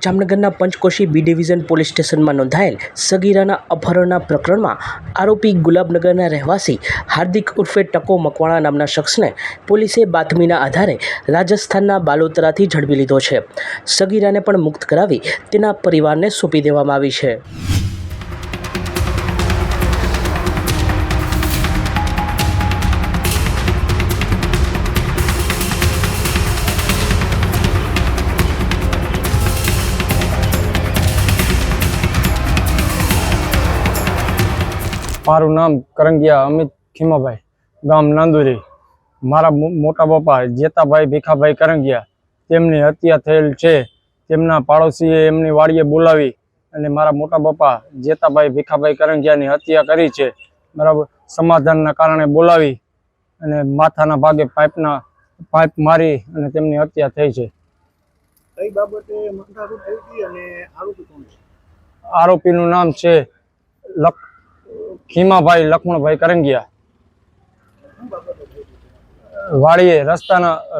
જામનગરના Panchkoshi B division police સ્ટેશનમાં નોંધાયેલ સગીરાના અપહરણના પ્રકરણમાં આરોપી ગુલાબનગરના રહેવાસી હાર્દિક ઉર્ફે ટકો મકવાણા નામના શખ્સને પોલીસે બાતમીના આધારે રાજસ્થાનના બાલોતરાથી ઝડપી લીધો છે. સગીરાને પણ મુક્ત કરાવી તેના પરિવારને સોંપી દેવામાં આવી છે. મારું નામ કરંગિયા અમિત ખીમાભાઈ, ગામ નાંદુરી. મારા મોટા પપ્પા જેતાભાઈ ભીખાભાઈ કરંગિયા, તેમની હત્યા થયેલ છે. તેમના પાડોશીએ એમની વાડીએ બોલાવી અને મારા મોટા પપ્પા જેતાભાઈ ભીખાભાઈ કરંગિયાની હત્યા કરી છે. બરાબર, સમાધાનના કારણે બોલાવી અને માથાના ભાગે પાઇપ મારી અને તેમની હત્યા થઈ છે. કઈ બાબતે માથાકૂટ થઈ હતી અને આરોપી કોણ છે? આરોપીનું નામ છે ખીમાભાઈ લક્ષ્મણભાઈ કરંગિયા. વાડીએ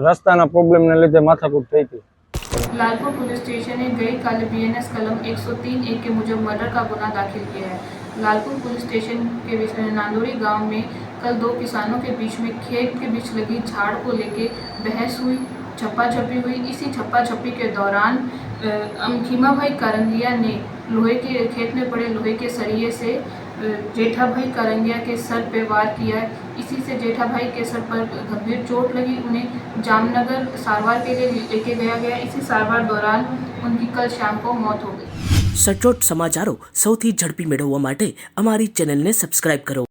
રસ્તાના પ્રોબ્લેમને લીધે માથાકૂટ થઈ હતી. लालपुर पुलिस स्टेशन ने गई कल BNS कलम 103(1) के मुजब मर्डर का गुना दाखिल किया है. लालपुर पुलिस स्टेशन के नांदोड़ी गांव में कल दो किसानों के बीच में खेत के बीच लगी झाड़ को लेके बहस हुई, झप्पा-झप्पी हुई. इसी झप्पा-झप्पी के दौरान खीमाभाई करंगिया ने खेत में पड़े लोहे के सरिये से जेठाभाई करंगिया के सर पे वार किया है. इसी से जेठाभाई के सर पर गंभीर चोट लगी. उन्हें जामनगर सारवार के लिए लेके गया. इसी सारवार दौरान उनकी कल शाम को मौत हो गई. સચોટ સમાચારો સૌથી ઝડપી મેળવવા માટે અમારી ચેનલને સબસ્ક્રાઇબ કરો.